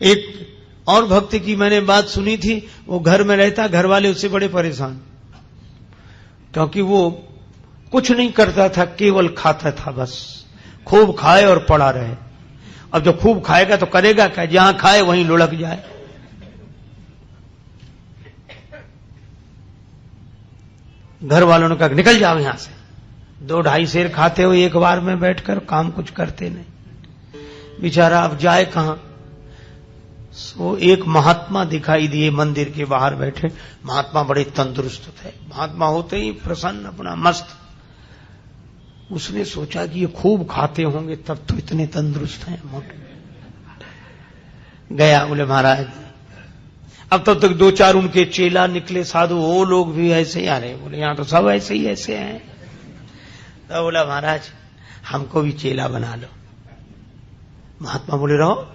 एक और भक्त की मैंने बात सुनी थी, वो घर में रहता, घर वाले उससे बड़े परेशान, क्योंकि वो कुछ नहीं करता था, केवल खाता था, बस खूब खाए और पड़ा रहे। अब जब खूब खाएगा तो करेगा क्या, जहां खाए वहीं लुढ़क जाए। घर वालों ने कहा निकल जाओ यहां से, 2-2.5 सेर खाते हो एक बार में बैठकर, काम कुछ करते नहीं। बेचारा अब जाए कहां। सो एक महात्मा दिखाई दिए मंदिर के बाहर बैठे। महात्मा बड़े तंदुरुस्त थे, महात्मा होते ही प्रसन्न, अपना मस्त। उसने सोचा कि ये खूब खाते होंगे तब तो इतने तंदुरुस्त हैं, मोटे। गया, बोले महाराज, अब तब तक 2-4 उनके चेला निकले साधु, वो लोग भी ऐसे ही आ रहे। बोले यहां तो सब ऐसे ही ऐसे हैं। तो बोला महाराज हमको भी चेला बना लो। महात्मा बोले रहो।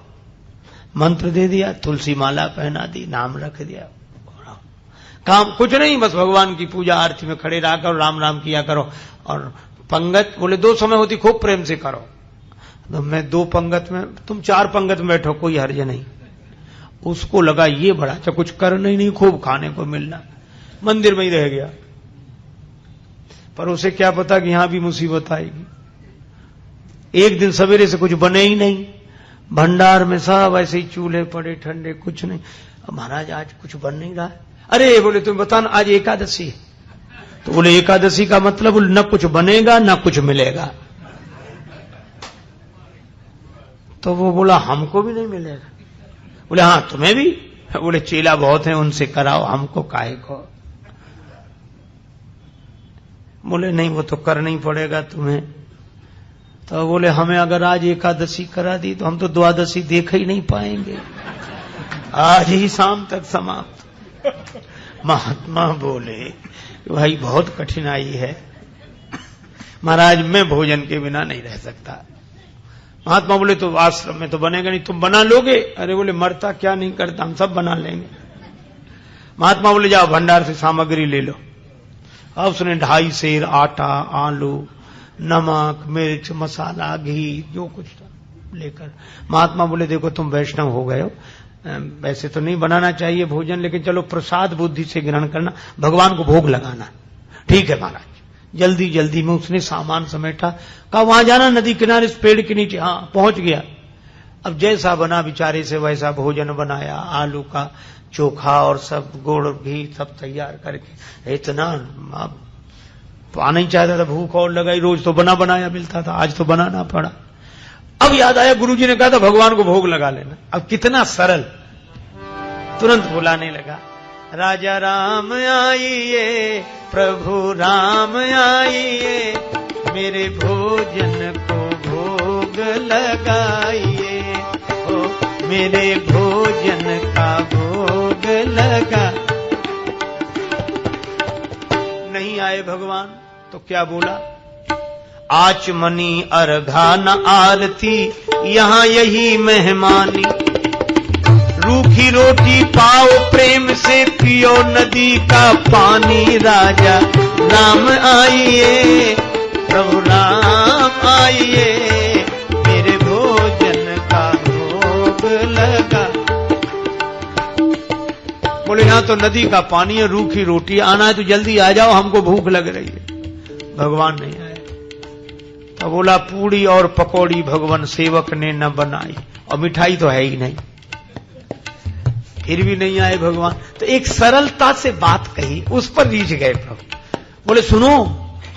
मंत्र दे दिया, तुलसी माला पहना दी, नाम रख दिया, काम कुछ नहीं, बस भगवान की पूजा आरती में खड़े रहा करो, राम राम किया करो। और पंगत बोले 2 समय होती, खूब प्रेम से करो। तो मैं 2 पंगत में, तुम 4 पंगत में बैठो, कोई हर्ज नहीं। उसको लगा ये बड़ा अच्छा, कुछ करना ही नहीं, खूब खाने को मिलना, मंदिर में ही रह गया। पर उसे क्या पता कि यहां भी मुसीबत आएगी। एक दिन सवेरे से कुछ बने ही नहीं, भंडार में सब ऐसे ही चूल्हे पड़े ठंडे, कुछ नहीं। अब महाराज आज कुछ बन नहीं रहा है। अरे बोले तुम बताना, आज एकादशी है। तो बोले एकादशी का मतलब न कुछ बनेगा न कुछ मिलेगा। तो वो बोला हमको भी नहीं मिलेगा। बोले हाँ तुम्हें भी। बोले चेला बहुत हैं, उनसे कराओ, हमको काहे को। बोले नहीं वो तो करना ही पड़ेगा तुम्हें। तो बोले हमें अगर आज एकादशी करा दी तो हम तो द्वादशी देख ही नहीं पाएंगे, आज ही शाम तक समाप्त। महात्मा बोले भाई बहुत कठिनाई है महाराज, मैं भोजन के बिना नहीं रह सकता। महात्मा बोले तो आश्रम में तो बनेगा नहीं, तुम बना लोगे। अरे बोले मरता क्या नहीं करता, हम सब बना लेंगे। महात्मा बोले जाओ भंडार से सामग्री ले लो। अब उसने 2.5 सेर आटा, आलू, नमक, मिर्च, मसाला, घी, जो कुछ था लेकर। महात्मा बोले देखो तुम वैष्णव हो गए हो, वैसे तो नहीं बनाना चाहिए भोजन, लेकिन चलो प्रसाद बुद्धि से ग्रहण करना, भगवान को भोग लगाना। ठीक है महाराज। जल्दी जल्दी में उसने सामान समेटा, कहा वहां जाना नदी किनारे इस पेड़ के नीचे। हाँ पहुंच गया। अब जैसा बना बेचारे से वैसा भोजन बनाया, आलू का चोखा और सब गुड़ घी सब तैयार करके। इतना पाना ही चाहता था, भूख और लगाई, रोज तो बना बनाया मिलता था, आज तो बनाना पड़ा। अब याद आया गुरुजी ने कहा था भगवान को भोग लगा लेना। अब कितना सरल, तुरंत बुलाने लगा, राजा राम आइए, प्रभु राम आइए, मेरे भोजन को भोग लगाइए, ओ मेरे भोजन का भोग लगा। नहीं आए भगवान तो क्या बोला, आचमनी अर्घा न आरती, यहां यही मेहमानी, रूखी रोटी पाओ प्रेम से, पियो नदी का पानी, राजा राम आइए, प्रभु राम आइए, मेरे भोजन का भोग लगा। बोले यहां तो नदी का पानी है, रूखी रोटी, आना है तो जल्दी आ जाओ, हमको भूख लग रही है। भगवान नहीं आए तो बोला पूड़ी और पकौड़ी भगवान सेवक ने न बनाई, और मिठाई तो है ही नहीं। फिर भी नहीं आए भगवान। तो एक सरलता से बात कही, उस पर रीझ गए प्रभु। बोले सुनो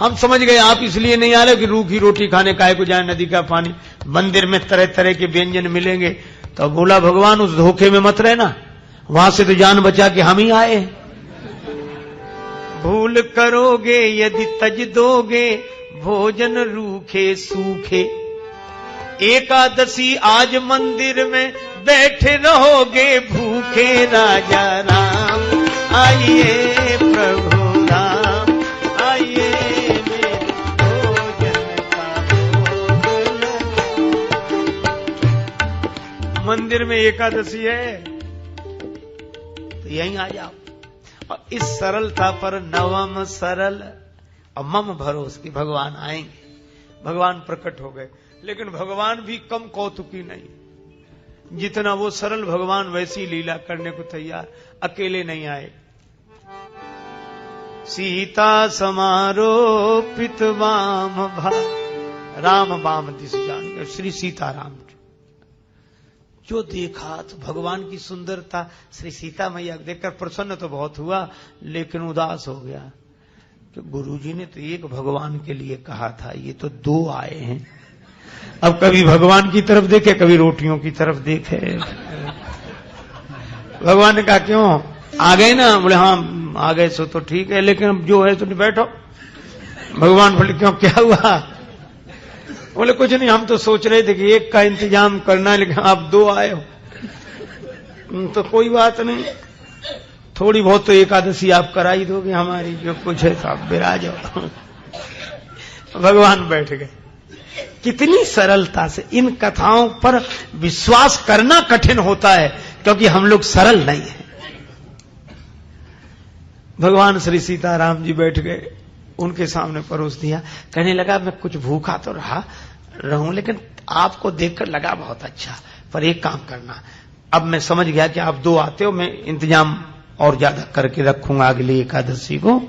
हम समझ गए आप इसलिए नहीं आ रहे कि रूखी रोटी खाने काहे को जाए, नदी का पानी, मंदिर में तरह तरह के व्यंजन मिलेंगे। तो बोला भगवान उस धोखे में मत रहना, वहां से तो जान बचा के हम ही आए। भूल करोगे यदि तज दोगे, भोजन रूखे सूखे, एकादशी आज मंदिर में बैठे रहोगे भूखे, राजा राम आइए, प्रभु राम आइए, मेरे भोजन का भोग लगा। मंदिर में एकादशी है तो यहीं आ जाओ। और इस सरलता पर नवम सरल और मम भरोस की भगवान आएंगे। भगवान प्रकट हो गए, लेकिन भगवान भी कम कौतुकी नहीं। जितना वो सरल भगवान वैसी लीला करने को तैयार, अकेले नहीं आए। सीता समारोपित वाम भा, राम वाम दिस जान, श्री सीताराम जो देखा तो भगवान की सुंदरता, श्री सीता मैया देखकर प्रसन्न तो बहुत हुआ, लेकिन उदास हो गया कि गुरुजी ने तो एक भगवान के लिए कहा था, ये तो दो आए हैं। अब कभी भगवान की तरफ देखे, कभी रोटियों की तरफ देखे। भगवान ने कहा क्यों आ गए ना? बोले हाँ आ गए सो तो ठीक है, लेकिन अब जो है तो नहीं, बैठो। भगवान बोले क्यों, क्या हुआ? बोले कुछ नहीं, हम तो सोच रहे थे कि एक का इंतजाम करना है, लेकिन आप दो आए हो तो कोई बात नहीं, थोड़ी बहुत तो एकादशी आप करा ही दोगे हमारी, जो कुछ है तो आप विराज हो। भगवान बैठ गए। कितनी सरलता से इन कथाओं पर विश्वास करना कठिन होता है, क्योंकि हम लोग सरल नहीं है। भगवान श्री सीताराम जी बैठ गए, उनके सामने परोस दिया। कहने लगा मैं कुछ भूखा तो रहूं, लेकिन आपको देखकर लगा बहुत अच्छा, पर एक काम करना, अब मैं समझ गया कि आप दो आते हो, मैं इंतजाम और ज्यादा करके रखूंगा अगली एकादशी को,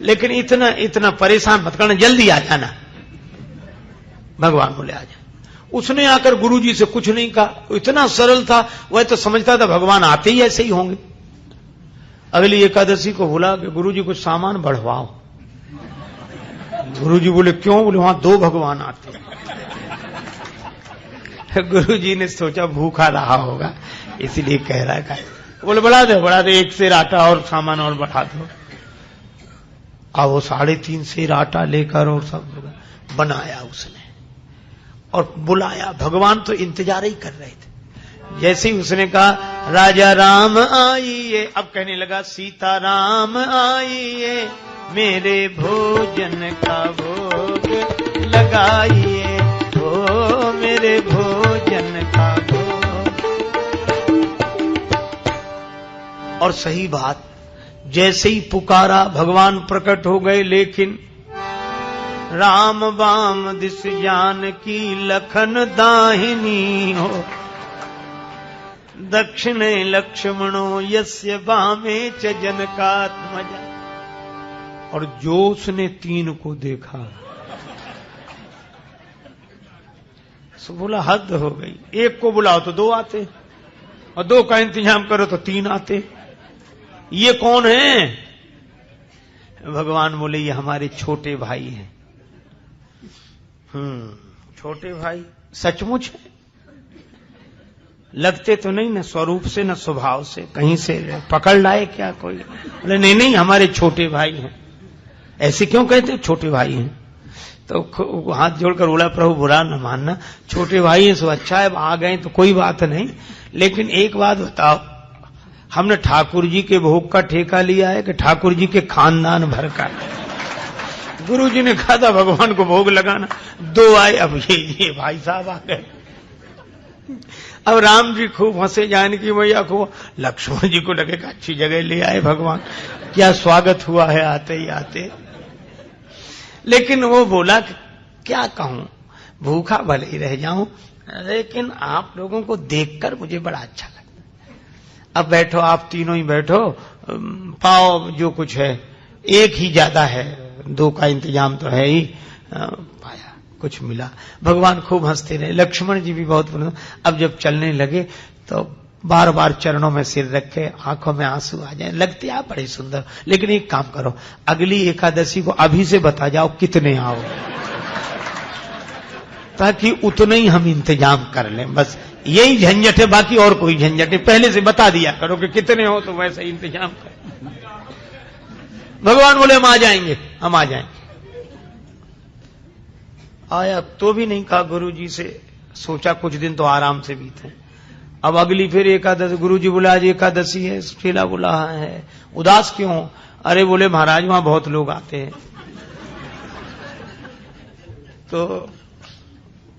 लेकिन इतना परेशान मत करना, जल्दी आ जाना। भगवान बोले आ जा। उसने आकर गुरुजी से कुछ नहीं कहा, इतना सरल था, वह तो समझता था भगवान आते ही ऐसे ही होंगे। अगली एकादशी को बोला कि गुरुजी कुछ सामान बढ़वाओ। गुरुजी बोले क्यों? बोले वहां दो भगवान आते हैं। गुरुजी ने सोचा भूखा रहा होगा इसलिए कह रहा है। बोले बढ़ा दे, एक सेर आटा और सामान और बढ़ा दो। अब वो 3.5 सेर आटा लेकर और सब बनाया उसने और बुलाया। भगवान तो इंतजार ही कर रहे थे। जैसे ही उसने कहा राजा राम आइए, अब कहने लगा सीता राम आइए, मेरे भोजन का भोग लगाइए, ओ मेरे भोजन का भोग। और सही बात, जैसे ही पुकारा भगवान प्रकट हो गए, लेकिन राम वाम दिस जान की लखन दाहिनी हो, दक्षिणे लक्ष्मणो यस्य वामे च जनकात्मजा। और जो उसने 3 को देखा सो बोला हद हो गई, एक को बुलाओ तो 2 आते, और 2 का इंतजाम करो तो 3 आते। ये कौन है? भगवान बोले ये हमारे छोटे भाई हैं। छोटे भाई सचमुच है? लगते तो नहीं, न स्वरूप से न स्वभाव से, कहीं से पकड़ लाए क्या कोई? बोले नहीं हमारे छोटे भाई हैं। ऐसे क्यों कहते? छोटे भाई हैं। तो हाथ जोड़कर बोला प्रभु बुरा न मानना, छोटे भाई हैं सो अच्छा है, आ गए तो कोई बात नहीं, लेकिन एक बात बताओ, हमने ठाकुर जी के भोग का ठेका लिया है कि ठाकुर जी के खानदान भर का? गुरु जी ने कहा था भगवान को भोग लगाना, 2 आए, अब ये भाई साहब आ गए। अब राम जी खूब हंसे, जानकी मैया को, लक्ष्मण जी को लगे कि अच्छी जगह ले आए भगवान, क्या स्वागत हुआ है आते ही आते। लेकिन वो बोला कि क्या कहूं, भूखा भले ही रह जाऊं, लेकिन आप लोगों को देखकर मुझे बड़ा अच्छा लगता। अब बैठो, आप तीनों ही बैठो, पाओ जो कुछ है, एक ही ज्यादा है, 2 का इंतजाम तो है ही। पाया कुछ मिला। भगवान खूब हंसते रहे, लक्ष्मण जी भी बहुत बोले। अब जब चलने लगे तो बार बार चरणों में सिर रखे, आंखों में आंसू आ जाए, लगते आप बड़े सुंदर, लेकिन एक काम करो, अगली एकादशी को अभी से बता जाओ कितने आओ, ताकि उतने ही हम इंतजाम कर लें। बस यही झंझट है, बाकी और कोई झंझट है। पहले से बता दिया करो कि कितने हो, तो वैसे इंतजाम कर। भगवान बोले हम आ जाएंगे, हम आ जाएंगे। आया तो भी नहीं कहा गुरुजी से, सोचा कुछ दिन तो आराम से बीते। अब अगली फिर एकादशी, गुरुजी बोला आज एकादशी है, चेला बोला है, उदास क्यों? अरे बोले महाराज वहां बहुत लोग आते हैं, तो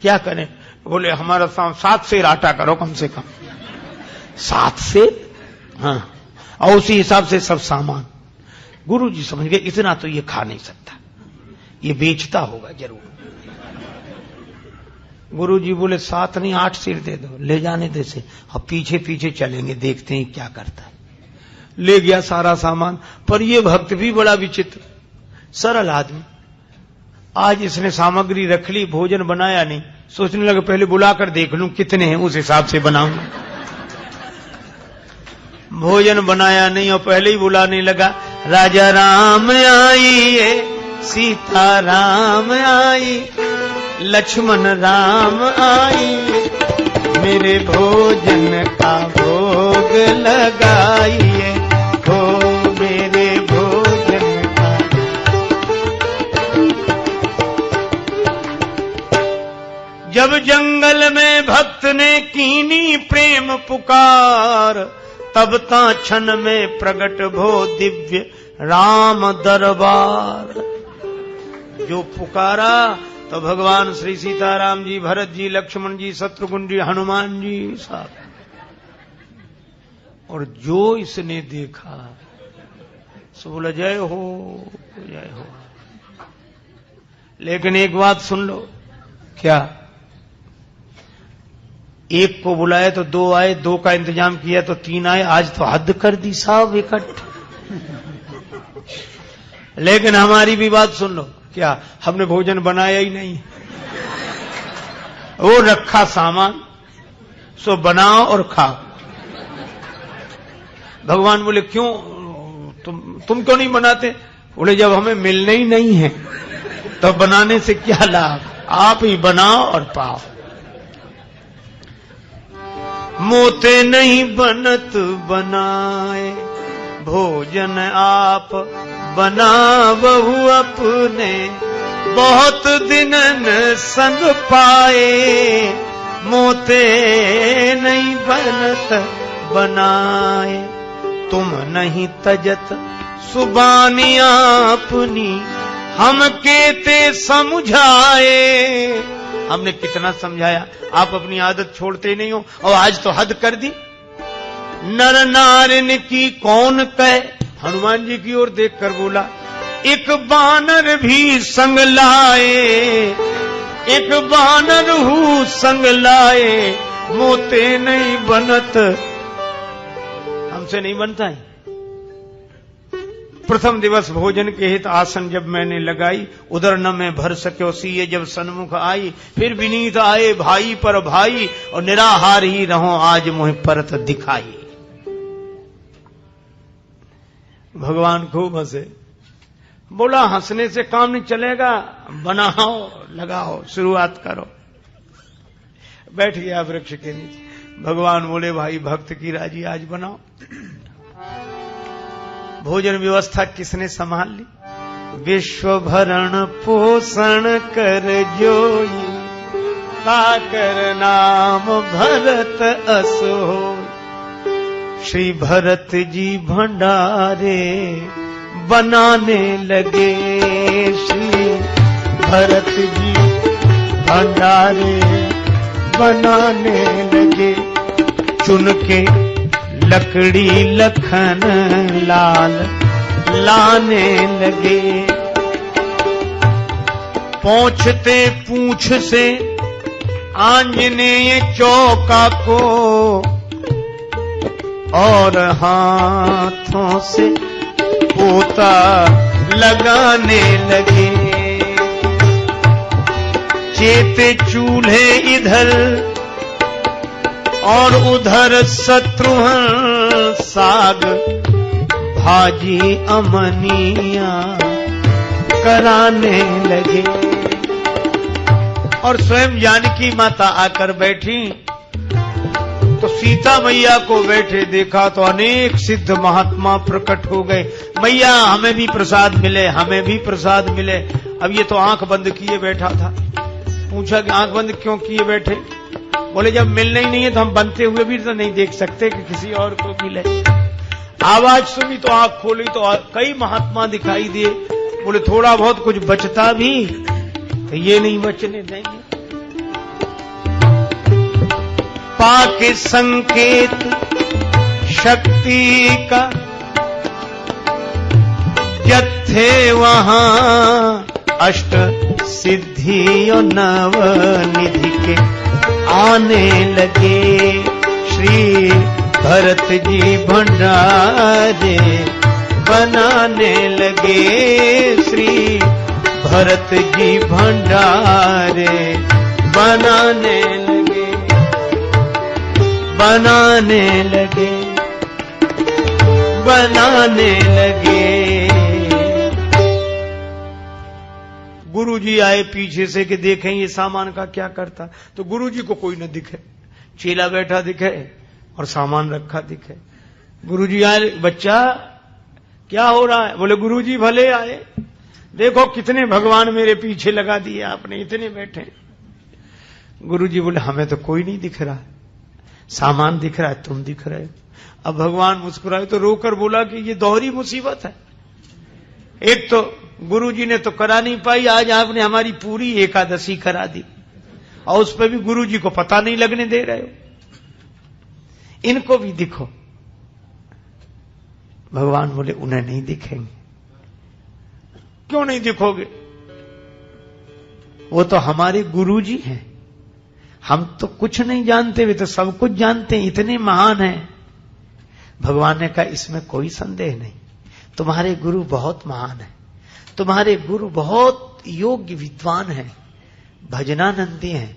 क्या करें? बोले हमारा 7 सेर आटा करो कम से कम। 7 सेर? हाँ, और उसी हिसाब से सब सामान। गुरुजी समझ गए इतना तो ये खा नहीं सकता, ये बेचता होगा जरूर। गुरुजी बोले 7 नहीं 8 सिर दे दो, ले जाने दे से। अब पीछे पीछे चलेंगे, देखते हैं क्या करता है। ले गया सारा सामान। पर ये भक्त भी बड़ा विचित्र, सरल आदमी। आज इसने सामग्री रख ली, भोजन बनाया नहीं। सोचने लगे पहले बुलाकर देख लूं कितने हैं, उस हिसाब से बनाऊंगा। भोजन बनाया नहीं और पहले ही बुलाने लगा, राजा राम आइए, सीता राम आई, लक्ष्मण राम आइए, मेरे भोजन का भोग लगाइए, हो मेरे भोजन का। जब जंगल में भक्त ने कीनी प्रेम पुकार, तब ता क्षण में प्रगट भो दिव्य राम दरबार। जो पुकारा तो भगवान श्री सीताराम जी, भरत जी, लक्ष्मण जी, शत्रुघ्न जी, हनुमान जी साहब। और जो इसने देखा सो बोला जय हो जय हो। लेकिन एक बात सुन लो, क्या? एक को बुलाए तो 2 आए, 2 का इंतजाम किया तो 3 आए। आज तो हद कर दी साहब इकट्ठे। लेकिन हमारी भी बात सुन लो, क्या हमने भोजन बनाया ही नहीं, वो रखा सामान, सो बनाओ और खाओ। भगवान बोले क्यों, तुम क्यों नहीं बनाते? बोले जब हमें मिलने ही नहीं है तो बनाने से क्या लाभ, आप ही बनाओ और पाओ। मोते नहीं बनत बनाए, भोजन आप बना बहु अपने, बहुत दिनन संग पाए, मोते नहीं बनत बनाए, तुम नहीं तजत सुबानी अपनी, हम केते समझाए। हमने कितना समझाया, आप अपनी आदत छोड़ते नहीं हो, और आज तो हद कर दी। नर नारिन की कौन कहे, हनुमान जी की ओर देखकर बोला, एक बानर भी संग लाए, एक बानर हूँ संग लाए, मोते नहीं बनत, हमसे नहीं बनता है। प्रथम दिवस भोजन के हित आसन जब मैंने लगाई, उधर न मैं भर सके सीए जब सन्मुख आई, फिर विनीत आए भाई पर भाई, और निराहार ही रहो आज मुझे परत दिखाई। भगवान खूब हंसे, बोला हंसने से काम नहीं चलेगा, बनाओ लगाओ शुरुआत करो। बैठ गया वृक्ष के नीचे। भगवान बोले भाई भक्त की राजी आज बनाओ। भोजन व्यवस्था किसने संभाल ली? विश्व भरण पोषण कर जोई, ताकर नाम भरत असो। श्री भरत जी भंडारे बनाने लगे, श्री भरत जी भंडारे बनाने लगे, चुन के लकड़ी लखन लाल लाने लगे। पहुंचते पूंछ से आंजनेय चौका को, और हाथों से पोता लगाने लगे। चेते चूल्हे इधर और उधर शत्रुघ्न, साग भाजी अमनिया कराने लगे। और स्वयं जानकी माता आकर बैठी तो सीता मैया को बैठे देखा तो अनेक सिद्ध महात्मा प्रकट हो गए। मैया हमें भी प्रसाद मिले, हमें भी प्रसाद मिले। अब ये तो आंख बंद किए बैठा था। पूछा कि आंख बंद क्यों किए बैठे? बोले जब मिलना ही नहीं है तो हम बनते हुए भी तो नहीं देख सकते कि किसी और को मिले। आवाज सुनी तो आंख खोली तो कई महात्मा दिखाई दिए। बोले थोड़ा बहुत कुछ बचता भी तो ये नहीं बचने देंगे। पाके संकेत शक्ति का जत्थे वहां अष्ट सिद्धि और नव निधि के आने लगे। श्री भरत जी भंडारे बनाने लगे। श्री भरत जी भंडारे बनाने लगे, बनाने लगे, बनाने लगे। गुरुजी आए पीछे से कि देखें ये सामान का क्या करता। तो गुरुजी को कोई न दिखे, चेला बैठा दिखे और सामान रखा दिखे। गुरुजी आए, बच्चा क्या हो रहा है? बोले गुरुजी भले आए, देखो कितने भगवान मेरे पीछे लगा दिए आपने, इतने बैठे। गुरुजी बोले हमें तो कोई नहीं दिख रहा, सामान दिख रहा है, तुम दिख रहे हो। अब भगवान मुस्कुराए तो रोकर बोला कि ये दोहरी मुसीबत है। एक तो गुरुजी ने तो करा नहीं पाई, आज आपने हमारी पूरी एकादशी करा दी और उस पर भी गुरुजी को पता नहीं लगने दे रहे हो। इनको भी दिखो। भगवान बोले उन्हें नहीं दिखेंगे। क्यों नहीं दिखोगे? वो तो हमारे गुरुजी हैं, हम तो कुछ नहीं जानते, वे तो सब कुछ जानते हैं, इतने महान हैं। भगवान ने कहा इसमें कोई संदेह नहीं, तुम्हारे गुरु बहुत महान है, तुम्हारे गुरु बहुत योग्य विद्वान हैं, भजनानंदी हैं,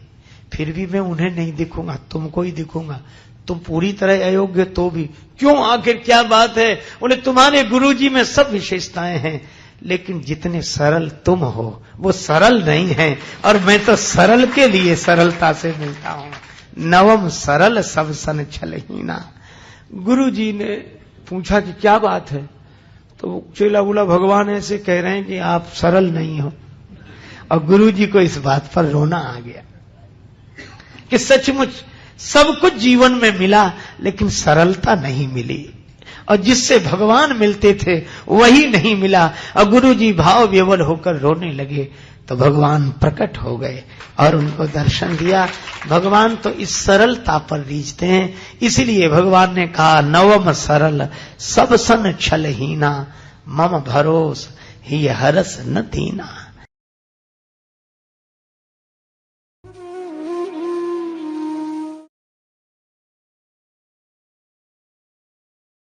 फिर भी मैं उन्हें नहीं दिखूंगा, तुमको ही दिखूंगा। तुम पूरी तरह अयोग्य तो भी। क्यों, आखिर क्या बात है? बोले तुम्हारे गुरुजी में सब विशेषताएं हैं, लेकिन जितने सरल तुम हो वो सरल नहीं है, और मैं तो सरल के लिए सरलता से मिलता हूं। नवम सरल सब सन छलहीना। गुरुजी ने पूछा कि क्या बात है? तो चेला बोला भगवान ऐसे कह रहे हैं कि आप सरल नहीं हो। और गुरुजी को इस बात पर रोना आ गया कि सचमुच सब कुछ जीवन में मिला, लेकिन सरलता नहीं मिली, और जिससे भगवान मिलते थे वही नहीं मिला। और गुरुजी भाव विवल होकर रोने लगे तो भगवान प्रकट हो गए और उनको दर्शन दिया। भगवान तो इस सरलता पर रीझते हैं, इसलिए भगवान ने कहा नवम सरल सब सन छलहीना, मम भरोस ही हरस न दीना।